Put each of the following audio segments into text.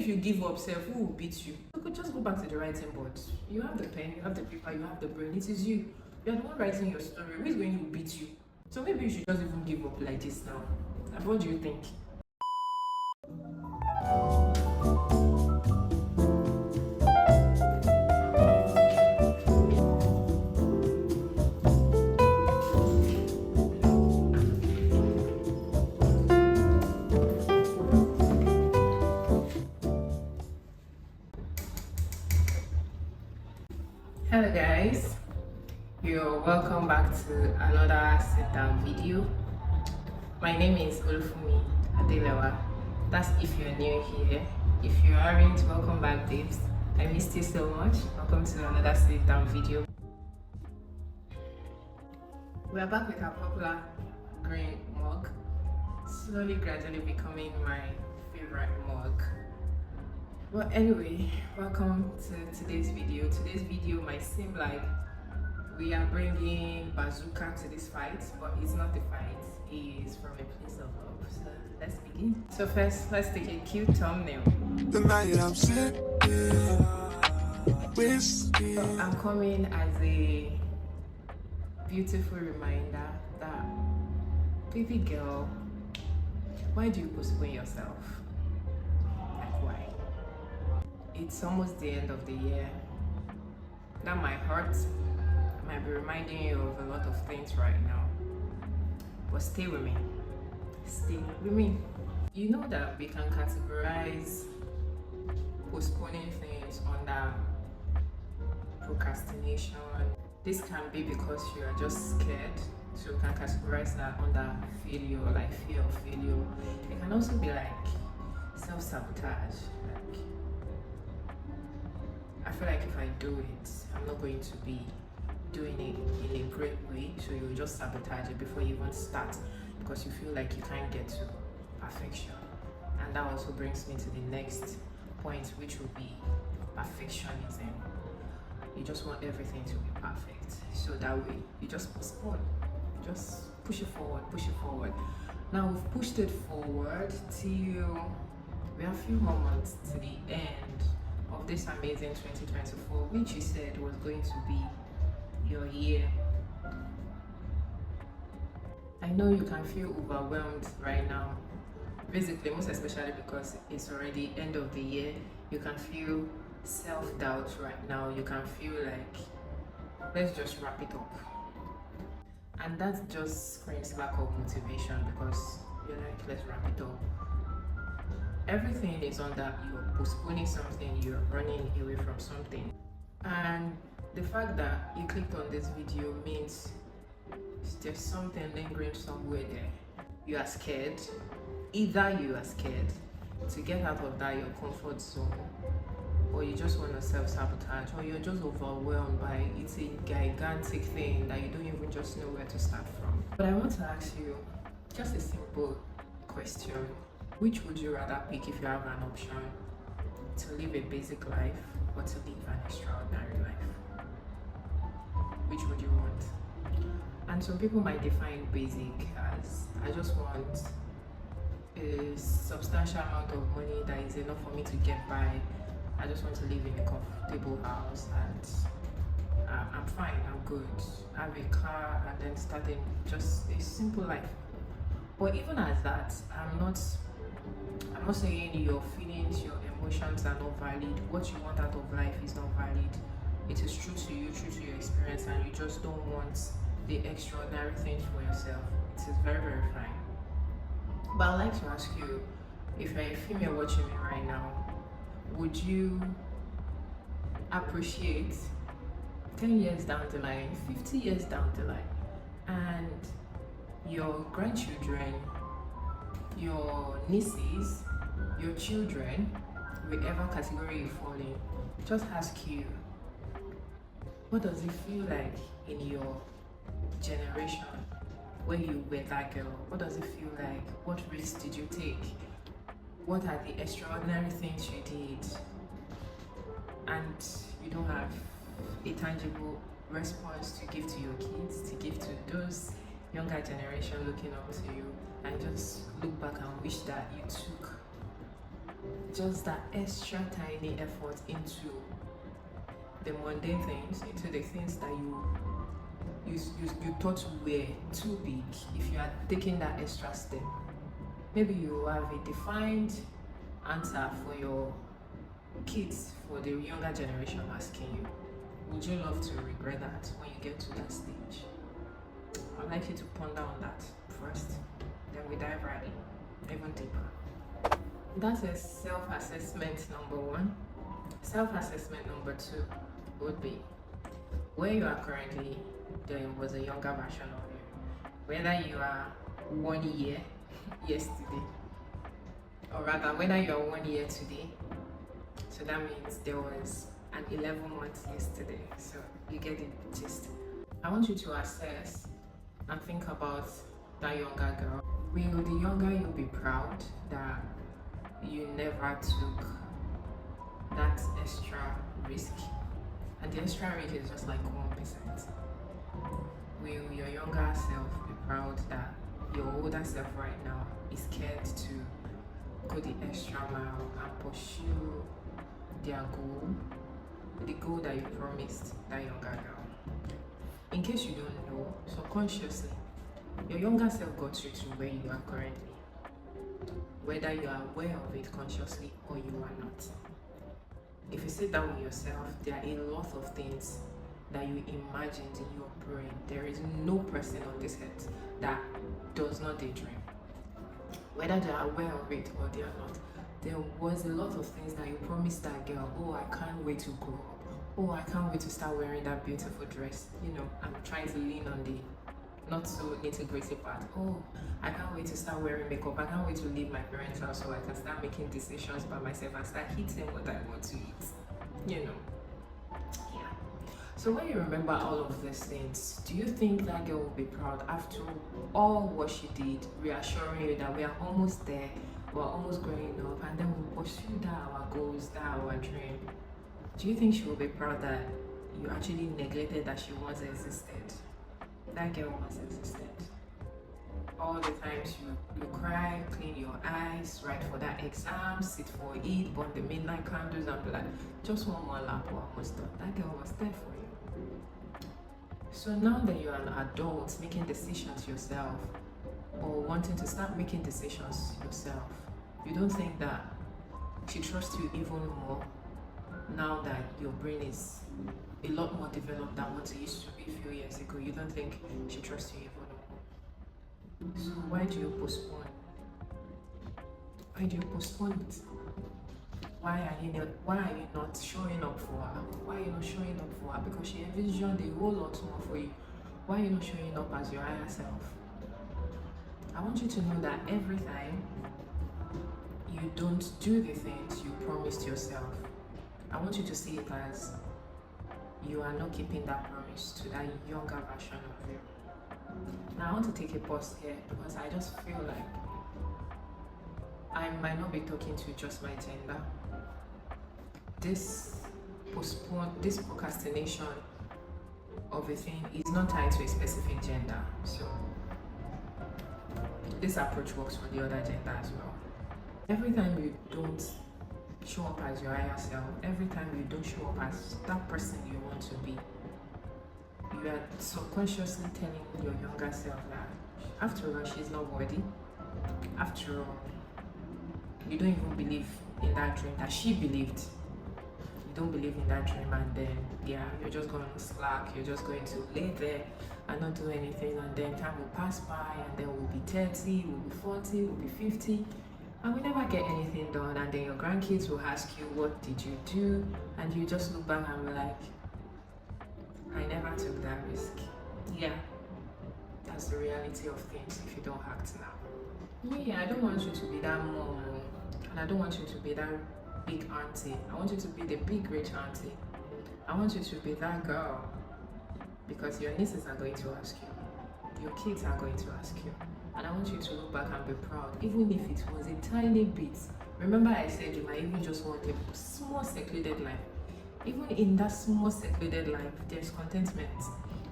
if you give up, self, who will beat you? You could just go back to the writing board. You have the pen, you have the paper, you have the brain. It is you. You are the one writing your story. Who is going to beat you? So maybe you should just even give up like this now. And what do you think? Hello guys, you're welcome back to another sit down video. My name is ADELEWA. That's if you're new here. If you aren't, welcome back babes. I missed you so much. Welcome to another sit down video. We're back with our popular green mug, slowly gradually becoming my favorite mug. Well, anyway, welcome to today's video. Today's video might seem like we are bringing bazooka to this fight, but it's not the fight. It's from a place of love. So let's begin. So first, let's take a cute thumbnail. The night I'm sick, I'm coming as a beautiful reminder that, baby girl, why do you postpone yourself? Like, why? It's almost the end of the year. That might hurt. I might be reminding you of a lot of things right now. But stay with me. Stay with me. You know that we can categorize postponing things under procrastination. This can be because you are just scared. So you can categorize that under failure, like fear of failure. It can also be like self-sabotage. I feel like if I do it, I'm not going to be doing it in a great way, so you just sabotage it before you even start because you feel like you can't get to perfection. And that also brings me to the next point, which will be perfectionism. You just want everything to be perfect, so that way you just postpone, just push it forward, push it forward. Now we've pushed it forward till we have a few more months to the end of this amazing 2024, which you said was going to be your year. I know you can feel overwhelmed right now, basically, most especially because it's already end of the year. You can feel self-doubt right now. You can feel like, let's just wrap it up. And that just screams lack of motivation because you're like, let's wrap it up. Everything is on that you're postponing something, you're running away from something. And the fact that you clicked on this video means there's something lingering somewhere there. You are scared. Either you are scared to get out of that your comfort zone, or you just want to self-sabotage, or you're just overwhelmed by it's a gigantic thing that you don't even just know where to start from. But I want to ask you just a simple question. Which would you rather pick if you have an option? To live a basic life or to live an extraordinary life? Which would you want? And some people might define basic as, I just want a substantial amount of money that is enough for me to get by. I just want to live in a comfortable house and I'm fine, I'm good. I have a car and then starting just a simple life. But even as that, I'm not saying your feelings, your emotions are not valid. What you want out of life is not valid. It is true to you, true to your experience, and you just don't want the extraordinary things for yourself. It is very, very fine. But I'd like to ask you, if you're a female watching me right now, would you appreciate 10 years down the line, 50 years down the line, and your grandchildren, your nieces, your children, whichever category you fall in, just ask you, what does it feel like in your generation when you were that girl? What does it feel like? What risks did you take? What are the extraordinary things you did? And you don't have a tangible response to give to your kids, to give to those younger generation looking up to you, and just look back and wish that you took just that extra tiny effort into the mundane things, into the things that you thought were too big. If you are taking that extra step, maybe you have a defined answer for your kids, for the younger generation asking you, would you love to regret that when you get to that stage? I'd like you to ponder on that first, then we dive right in, even deeper. That is self-assessment number 1. Self-assessment number 2 would be where you are currently. There was a younger version of you. Whether you are 1 year yesterday, or rather whether you are 1 year today, so that means there was an 11 months yesterday, so you get the gist. I want you to assess and think about that younger girl. Will the younger you be proud that you never took that extra risk? And the extra risk is just like 1%. Will your younger self be proud that your older self right now is scared to go the extra mile and pursue their goal, the goal that you promised that younger girl? In case you don't know, subconsciously, your younger self got you to where you are currently, whether you are aware of it consciously or you are not. If you sit down with yourself, there are a lot of things that you imagined in your brain. There is no person on this earth that does not daydream. Whether they are aware of it or they are not, there was a lot of things that you promised that girl. Oh, I can't wait to grow up. Oh, I can't wait to start wearing that beautiful dress. You know, I'm trying to lean on the not so nitty-gritty part. Oh, I can't wait to start wearing makeup. I can't wait to leave my parents' house so I can start making decisions by myself and start eating what I want to eat. You know. Yeah. So when you remember all of these things, do you think that girl will be proud after all what she did, reassuring you that we are almost there, we're almost growing up, and then we'll pursue that our goals, that our dream? Do you think she will be proud that you actually neglected that she once existed? That girl once existed. All the times you cry, clean your eyes, write for that exam, sit for it, burn the midnight candles and be like, just one more lap, we're almost done. That girl was there for you. So now that you're an adult making decisions yourself, or wanting to start making decisions yourself, you don't think that she trusts you even more now that your brain is a lot more developed than what it used to be a few years ago? You don't think she trusts you even more? So why do you postpone? Why do you postpone it? Why are you not showing up for her? Why are you not showing up for her? Because she envisioned a whole lot more for you. Why are you not showing up as your higher self? I want you to know that every time you don't do the things you promised yourself, I want you to see it as you are not keeping that promise to that younger version of you. Now I want to take a pause here because I just feel like I might not be talking to just my gender. This procrastination of a thing is not tied to a specific gender. So this approach works for the other gender as well. Every time you don't show up as your higher self, every time you don't show up as that person you want to be, you are subconsciously telling your younger self that after all, she's not worthy. After all, you don't even believe in that dream that she believed. You don't believe in that dream, and then you're just going to slack, you're just going to lay there and not do anything, and then time will pass by, and then we'll be 30, we'll be 40, we'll be 50, and we never get anything done, and then your grandkids will ask you, what did you do? And you just look back and be like, I never took that risk. Yeah, that's the reality of things if you don't act now. Yeah, I don't want you to be that mom, and I don't want you to be that big auntie. I want you to be the big rich auntie. I want you to be that girl, because your nieces are going to ask you, your kids are going to ask you, and I want you to look back and be proud, even if it was a tiny bit. Remember I said you might even just want a small secluded life. Even in that small secluded life, there's contentment,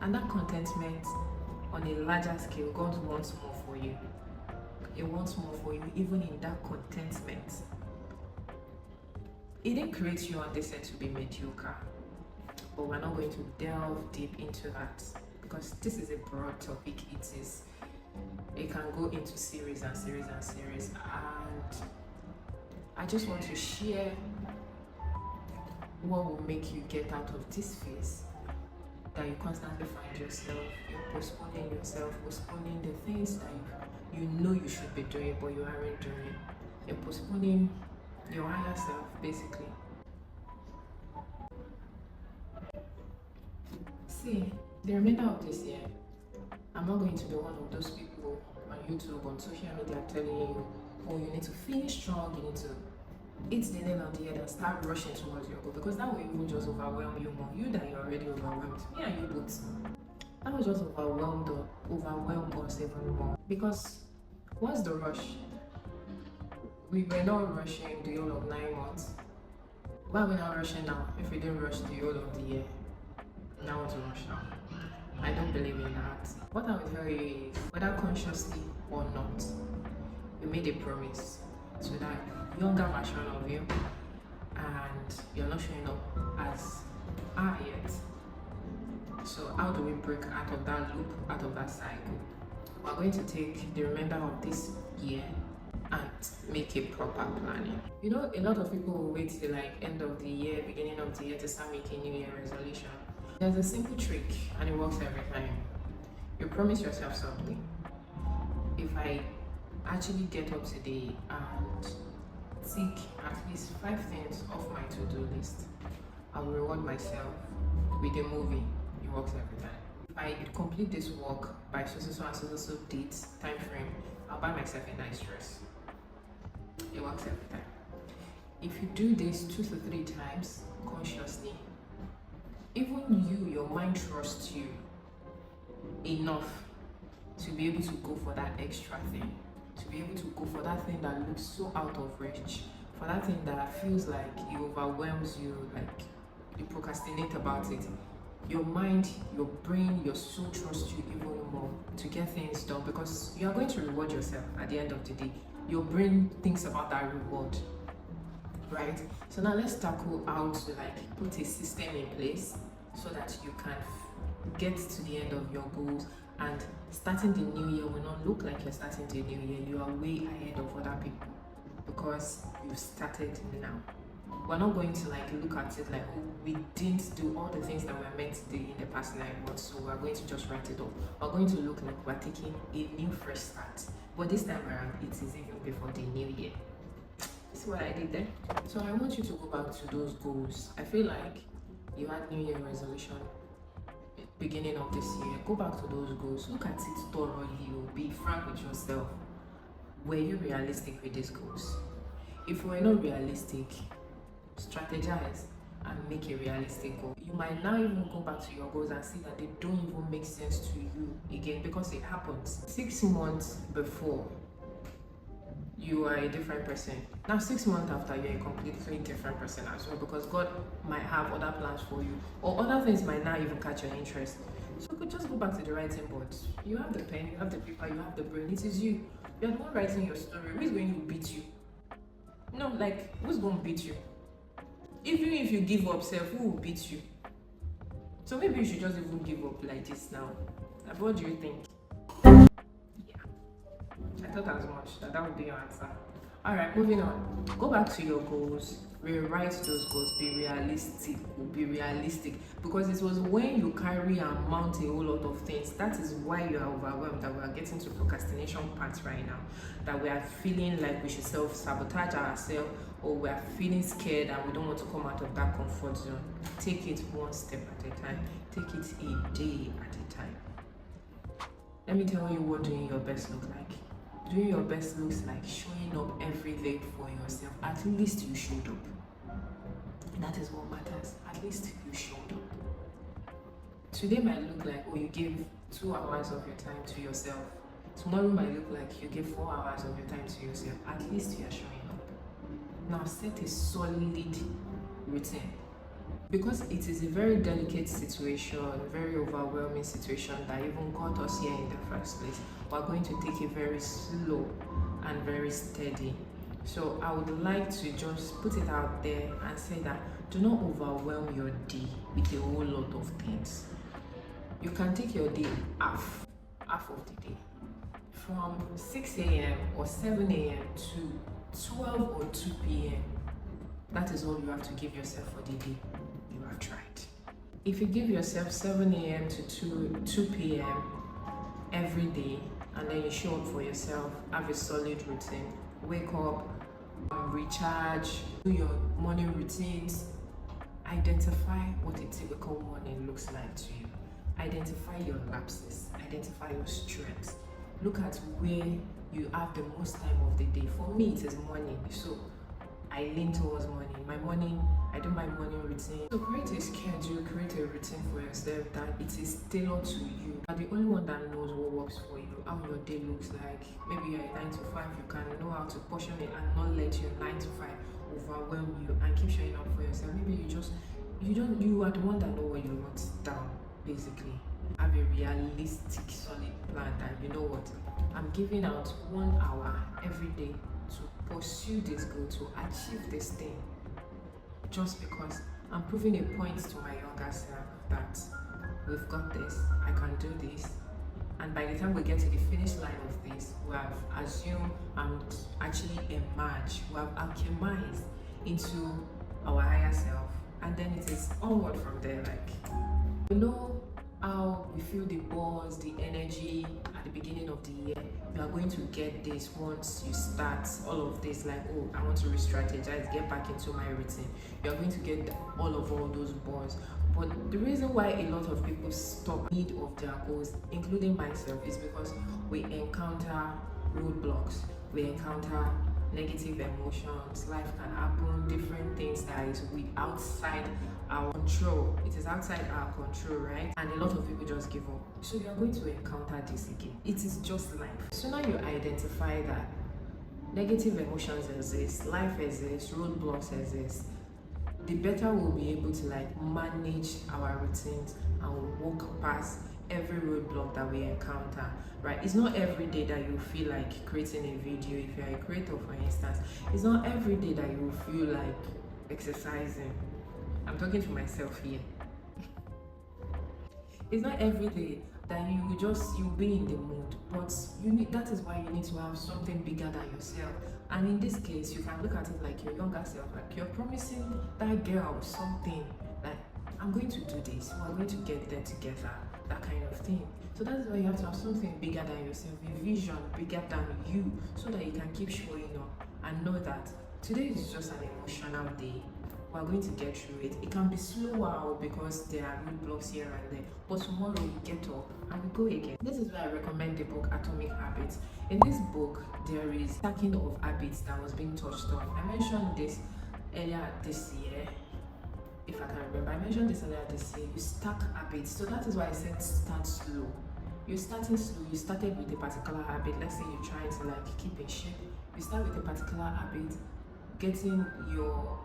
and that contentment on a larger scale, God wants more for you. He wants more for you, even in that contentment. He didn't create you on this earth to be mediocre, but we're not going to delve deep into that because this is a broad topic. It can go into series and series and series, and I just want to share what will make you get out of this phase that you constantly find yourself, you're postponing yourself, postponing the things that you know you should be doing but you aren't doing. You're postponing your higher self, basically. See, the remainder of this year, I'm not going to be one of those people on YouTube, on social media telling you, oh, you need to finish strong, you need to eat the nail on the head and start rushing towards your goal, because that will even just overwhelm you more. You that you're already overwhelmed, me and you both. That will just overwhelm us even more. Because what's the rush? We were not rushing the whole of 9 months. Why are we not rushing now if we didn't rush the whole of the year? Now want to rush now. I don't believe in that. What I would tell you is, whether consciously or not, you made a promise to that younger version of you, and you're not showing up as are yet. So how do we break out of that loop, out of that cycle? We're going to take the remainder of this year and make a proper planning. You know, a lot of people will wait till like end of the year, beginning of the year to start making New Year resolution. There's a simple trick and it works every time. You promise yourself something. If I actually get up today and tick at least 5 things off my to-do list, I will reward myself with a movie. It works every time. If I complete this work by so and so date, time frame, I'll buy myself a nice dress. It works every time. If you do this 2 to 3 times consciously, even your mind trusts you enough to be able to go for that extra thing, to be able to go for that thing that looks so out of reach, for that thing that feels like it overwhelms you, like you procrastinate about it. Your mind, your brain, your soul trusts you even more to get things done, because you are going to reward yourself at the end of the day. Your brain thinks about that reward, right? So now let's tackle how to like put a system in place so that you can get to the end of your goals, and starting the new year will not look like you're starting the new year. You are way ahead of other people because you've started now. We're not going to like look at it like, oh, we didn't do all the things that we're meant to do in the past 9 months, so we're going to just write it off. We're going to look like we're taking a new fresh start, but this time around it is even before the new year. See what I did there? So I want you to go back to those goals. I feel like you had New Year resolution beginning of this year. Go back to those goals. Look at it thoroughly. Be frank with yourself. Were you realistic with these goals? If you were not realistic, strategize and make a realistic goal. You might now even go back to your goals and see that they don't even make sense to you again, because it happens. 6 months before, you are a different person. Now 6 months after, you're a completely different person as well, because God might have other plans for you, or other things might not even catch your interest. So you could just go back to the writing board. You have the pen, you have the paper, you have the brain. It is you. You're the one writing your story. Who's going to beat you? No, like, who's going to beat you? Even if you give up, self, who will beat you? So maybe you should just even give up like this now. What do you think? I thought as much that would be your answer. Alright, moving on. Go back to your goals, rewrite those goals, be realistic. Because it was when you carry and mount a whole lot of things, that is why you are overwhelmed, that we are getting to procrastination parts right now. That we are feeling like we should self-sabotage ourselves, or we are feeling scared and we don't want to come out of that comfort zone. Take it one step at a time. Take it a day at a time. Let me tell you what doing your best looks like. Doing your best looks like showing up every day for yourself. At least you showed up. That is what matters. At least you showed up. Today might look like, oh, you gave 2 hours of your time to yourself. Tomorrow might look like you gave 4 hours of your time to yourself. At least you are showing up. Now set a solid routine. Because it is a very delicate situation, very overwhelming situation that even got us here in the first place. We're going to take it very slow and very steady. So I would like to just put it out there and say that do not overwhelm your day with a whole lot of things. You can take your day half of the day, from 6 a.m. or 7 a.m. to 12 or 2 p.m. That is all you have to give yourself for the day. You have tried. If you give yourself 7 a.m. to 2 p.m. every day, and then you show up for yourself, have a solid routine, wake up, recharge, do your morning routines, identify what a typical morning looks like to you, identify your lapses, identify your strengths, look at where you have the most time of the day. For me, it is morning, so I lean towards morning. I do my morning routine. So create a schedule, create a routine for yourself that it is tailored to you. You are the only one that knows what works for you, how your day looks like. Maybe you're a 9 to 5, you can know how to portion it and not let your 9 to 5 overwhelm you and keep showing up for yourself. Maybe you are the one that know what you want down, basically. Have a realistic, solid plan that you know what, I'm giving out 1 hour every day to pursue this goal, to achieve this thing, just because I'm proving a point to my younger self that we've got this, I can do this, and by the time we get to the finish line of this, we have assumed and actually emerged, we have alchemized into our higher self, and then it is onward from there. Like, you know how we feel the buzz, the energy at the beginning of the year. You are going to get this once you start all of this, like, oh, I want to re-strategize, get back into my routine. You are going to get all those buzz. But the reason why a lot of people stop need of their goals, including myself, is because we encounter roadblocks, we encounter negative emotions, life can happen, different things that is outside our control. It is outside our control, right? And a lot of people just give up. So you are going to encounter this again. It is just life. So now you identify that negative emotions exist, life exists, roadblocks exist, the better we'll be able to manage our routines and walk past every roadblock that we encounter, right? It's not every day that you feel like creating a video. If you're a creator, for instance, it's not every day that you feel like exercising. I'm talking to myself here. It's not every day that you'll be in the mood, but that is why you need to have something bigger than yourself. And in this case, you can look at it like your younger self, like you're promising that girl something, like, I'm going to do this, we're going to get there together, that kind of thing. So that's why you have to have something bigger than yourself, a vision bigger than you, so that you can keep showing up and know that today is just an emotional day. We're going to get through it. It can be slower because there are roadblocks here and there, but tomorrow we get up and we go again. This is why I recommend the book Atomic Habits. In this book, there is stacking of habits that was being touched on. I mentioned this earlier this year. If I can remember, I mentioned this earlier this year. You stack habits. So that is why I said start slow. You're starting slow. You started with a particular habit. Let's say you're trying to keep in shape. You start with a particular habit, getting your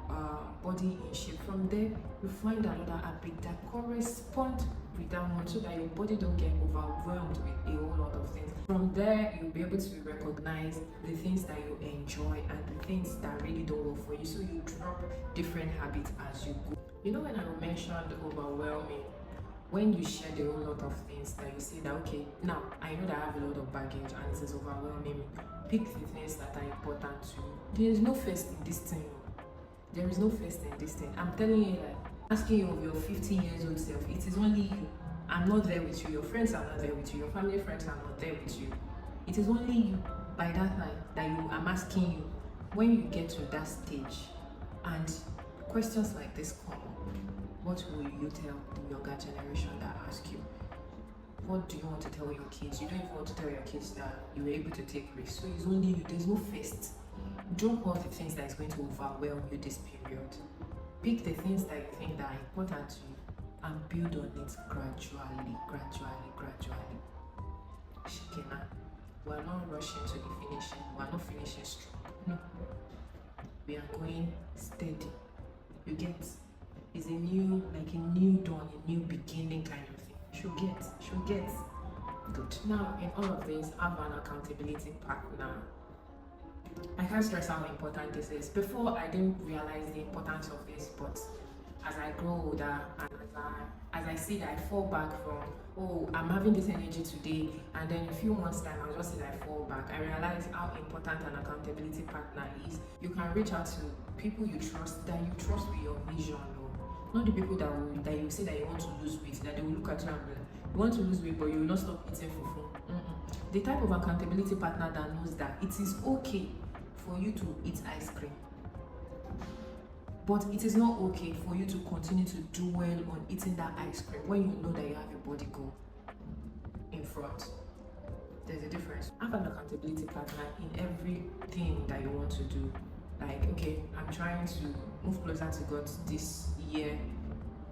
body in shape. From there, you find another habit that corresponds with that one, so that your body don't get overwhelmed with a whole lot of things. From there, you'll be able to recognize the things that you enjoy and the things that really don't work for you, so you drop different habits as you go. You know, when I mentioned overwhelming, when you share a whole lot of things that you say that, okay, now I know that I have a lot of baggage and it is overwhelming me, pick the things that are important to you. There is no first in this thing. There is no first in this thing. I'm telling you, asking you of your 15 years old self, it is only you. I'm not there with you. Your friends are not there with you. Your family friends are not there with you. It is only you by that time that I'm asking you. When you get to that stage and questions like this come up, what will you tell the younger generation that ask you? What do you want to tell your kids? You don't even want to tell your kids that you were able to take risks. So it's only you. There's no first. Drop all the things that is going to overwhelm you this period. Pick the things that you think that are important to you and build on it gradually. Shikena, we're not rushing to the finishing. We're not finishing strong. No. We are going steady. You get? It's a new dawn, a new beginning kind of thing. She'll get. Good. Now, in all of this, have an accountability partner. I can't stress how important this is. Before, I didn't realize the importance of this, but as I grow older and as I see that I fall back from, oh, I'm having this energy today, and then in a few months' time, I'll just see that I fall back. I realize how important an accountability partner is. You can reach out to people you trust, that you trust with your vision, or not the people that you say that you want to lose weight, that they will look at you and be like, you want to lose weight, but you will not stop eating fufu. The type of accountability partner that knows that it is okay for you to eat ice cream, but it is not okay for you to continue to dwell on eating that ice cream when you know that you have a body goal in front. There's a difference. Have an accountability partner in everything that you want to do. Like, okay, I'm trying to move closer to God this year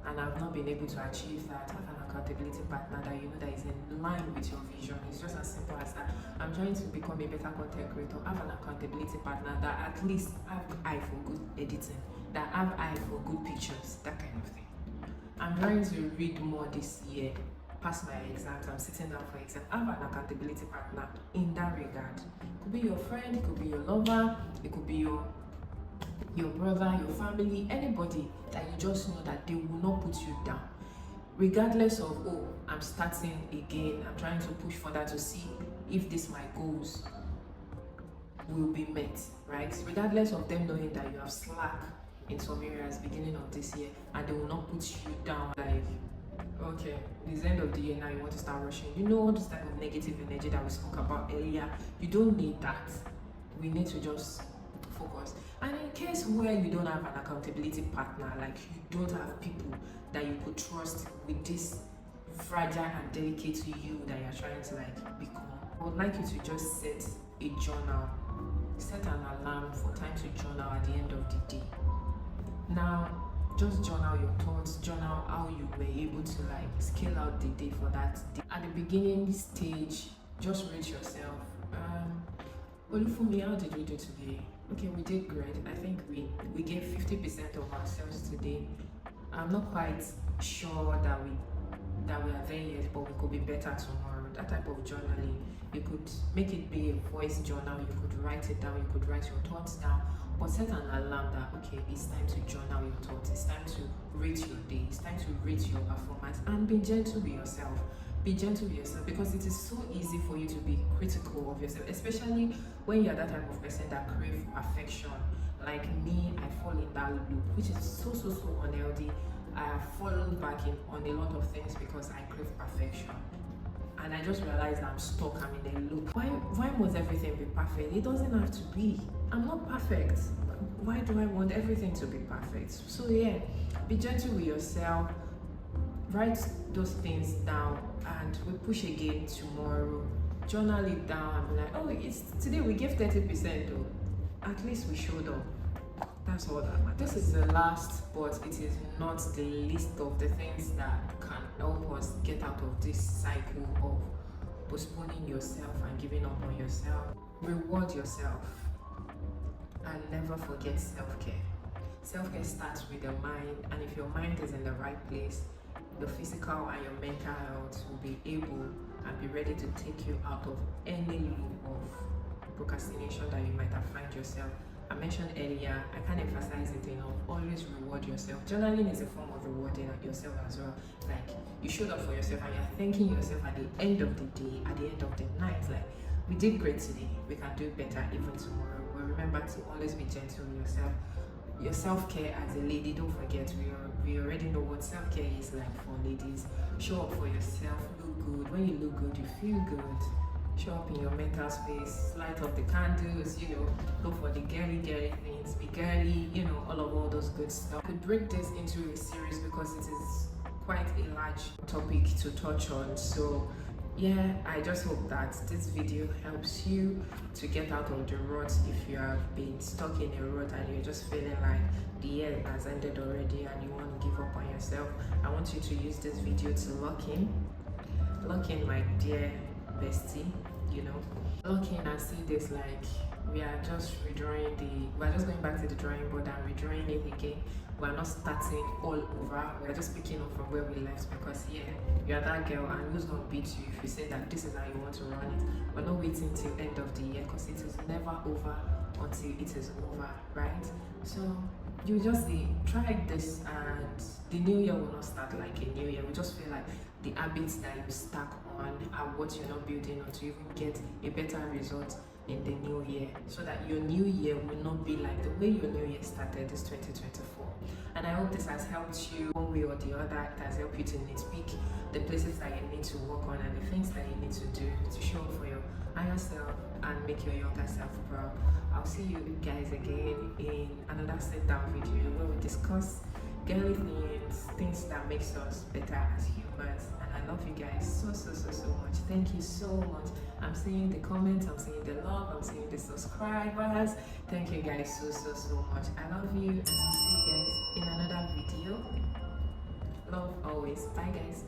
and I've not been able to achieve that. Have an accountability partner that you know that is in line with your vision. It's just as simple as that. I'm trying to become a better content creator. Have an accountability partner that at least have eye for good editing, that have eye for good pictures, that kind of thing. I'm trying to read more this year, pass my exams, I'm sitting down for exam. Have an accountability partner in that regard. It could be your friend, it could be your lover, it could be your brother, your family, anybody that you just know that they will not put you down. Regardless of, oh, I'm starting again, I'm trying to push further to see if my goals will be met, right? Regardless of them knowing that you have slack in some areas beginning of this year, and they will not put you down like, okay, it's the end of the year now, you want to start rushing. You know all this type of negative energy that we spoke about earlier. You don't need that. We need to just focus. And in case where you don't have an accountability partner, like you don't have people that you could trust with this fragile and delicate to you that you're trying to like become, I would like you to just set a journal. Set an alarm for time to journal at the end of the day. Now, just journal your thoughts, journal how you were able to like scale out the day for that day. At the beginning stage, just rate yourself. Olufumi, how did we do today? Okay, we did great. I think we gave 50% of ourselves today. I'm not quite sure that we are there yet, but we could be better tomorrow. That type of journaling, you could make it be a voice journal, you could write it down, you could write your thoughts down, but set an alarm that, okay, it's time to journal your thoughts, it's time to rate your day, it's time to rate your performance, and be gentle with yourself. Be gentle with yourself, because it is so easy for you to be critical of yourself, especially when you're that type of person that craves perfection. Like me, I fall in that loop, which is so unhealthy. I have fallen back on a lot of things because I crave perfection. And I just realized I'm stuck, I'm in a loop. Why must everything be perfect? It doesn't have to be. I'm not perfect. Why do I want everything to be perfect? So yeah, be gentle with yourself. Write those things down, and we push again tomorrow. Journal it down and be like, oh, it's today we gave 30% though. At least we showed up. That's all that matters. This is the last, but it is not the least of the things that can help us get out of this cycle of postponing yourself and giving up on yourself. Reward yourself, and never forget self-care. Self-care starts with the mind, and if your mind is in the right place, your physical and your mental health will be able and be ready to take you out of any loop of procrastination that you might have found yourself. I mentioned earlier, I can't emphasize it enough, always reward yourself. Journaling is a form of rewarding yourself as well. Like, you showed up for yourself and you're thanking yourself at the end of the day, at the end of the night. Like, we did great today, we can do better even tomorrow. But remember to always be gentle with yourself. Your self-care as a lady, don't forget, we already know what self-care is like for ladies. Show up for yourself, look good. When you look good, you feel good. Show up in your mental space, light up the candles, look for the girly things, be girly, all those good stuff. I could break this into a series because it is quite a large topic to touch on. So yeah, I just hope that this video helps you to get out of the rut. If you have been stuck in a rut and you're just feeling like the year has ended already and you want to give up on yourself, I want you to use this video to lock in, my dear bestie, lock in and see this like we're just going back to the drawing board and redrawing it again. We're not starting all over, we're just picking up from where we left, because yeah, you're that girl, and who's gonna beat you if you say that this is how you want to run it? We're not waiting till end of the year, because it is never over until it is over, right? So you just try this, and the new year will not start like a new year. We just feel like the habits that you stack on are what you're not building on to even get a better result in the new year, so that your new year will not be like the way your new year started this 2024. And I hope this has helped you one way or the other. It has helped you to nitpick the places that you need to work on and the things that you need to do to show up for your higher self and make your younger self proud. I'll see you guys again in another sit down video where we discuss girly things that makes us better as humans. And I love you guys so much. Thank you so much. I'm seeing the comments, I'm seeing the love, I'm seeing the subscribers. Thank you guys so much. I love you, and I'll see you guys in another video. Love always. Bye guys.